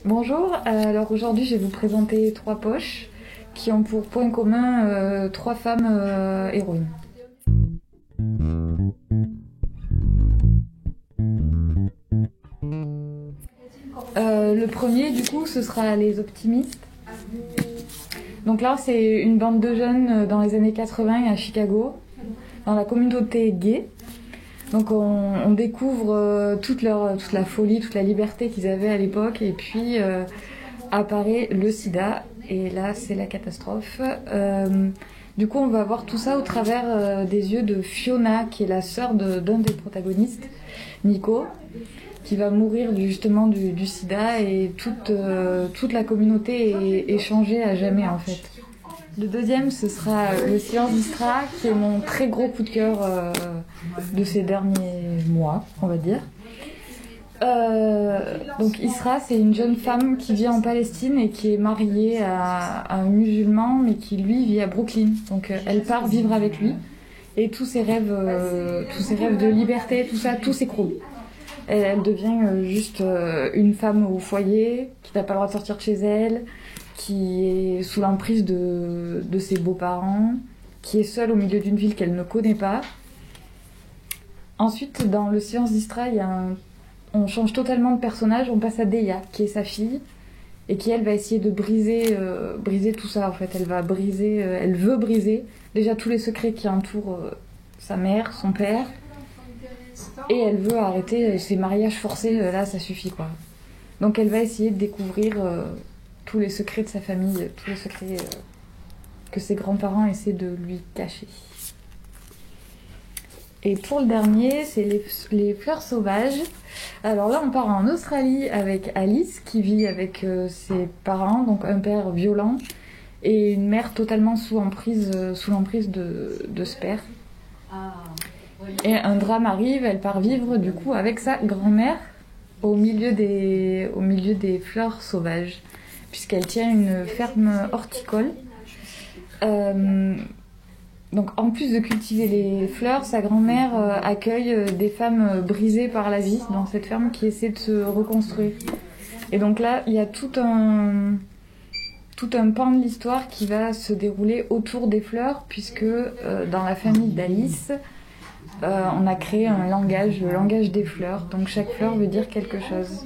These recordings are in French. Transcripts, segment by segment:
Bonjour, alors aujourd'hui je vais vous présenter trois poches qui ont pour point commun trois femmes héroïnes. Le premier du coup ce sera les optimistes. Donc là c'est une bande de jeunes dans les années 80 à Chicago, dans la communauté gay. Donc on découvre toute la folie, toute la liberté qu'ils avaient à l'époque et puis apparaît le sida et là c'est la catastrophe. Du coup on va voir tout ça au travers des yeux de Fiona qui est la sœur d'un des protagonistes, Nico, qui va mourir justement du sida et toute la communauté est changée à jamais en fait. Le deuxième, ce sera Le silence d'Istra, qui est mon très gros coup de cœur de ces derniers mois, on va dire. Donc Isra, c'est une jeune femme qui vit en Palestine et qui est mariée à un musulman, mais qui lui vit à Brooklyn. Donc elle part vivre avec lui et tous ses rêves de liberté, tout ça, tout s'écroule. Elle devient juste une femme au foyer qui n'a pas le droit de sortir de chez elle, qui est sous l'emprise de ses beaux-parents, qui est seule au milieu d'une ville qu'elle ne connaît pas. Ensuite, dans Le silence d'Istra, on change totalement de personnage, on passe à Deya, qui est sa fille, et qui, elle, va essayer de briser tout ça, en fait. Elle veut briser déjà tous les secrets qui entourent sa mère, son père, et elle veut arrêter ces mariages forcés, là, ça suffit, quoi. Donc elle va essayer de découvrir tous les secrets de sa famille, tous les secrets que ses grands-parents essaient de lui cacher. Et pour le dernier, c'est les fleurs sauvages. Alors là, on part en Australie avec Alice, qui vit avec ses parents, donc un père violent et une mère totalement sous l'emprise de ce père. Et un drame arrive, elle part vivre du coup avec sa grand-mère au milieu des fleurs sauvages, puisqu'elle tient une ferme horticole. Donc en plus de cultiver les fleurs, sa grand-mère accueille des femmes brisées par la vie dans cette ferme qui essaient de se reconstruire. Et donc là, il y a tout un pan de l'histoire qui va se dérouler autour des fleurs, puisque dans la famille d'Alice, on a créé un langage, le langage des fleurs. Donc chaque fleur veut dire quelque chose.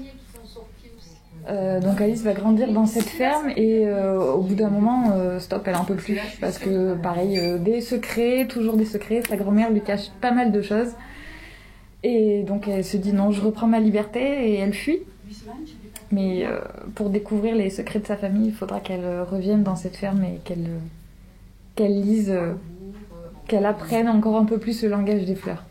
Donc Alice va grandir dans cette ferme et au bout d'un moment, stop, elle en peut plus. Parce que pareil, des secrets, toujours des secrets, sa grand-mère lui cache pas mal de choses. Et donc elle se dit non, je reprends ma liberté et elle fuit. Mais pour découvrir les secrets de sa famille, il faudra qu'elle revienne dans cette ferme et qu'elle lise, qu'elle apprenne encore un peu plus le langage des fleurs.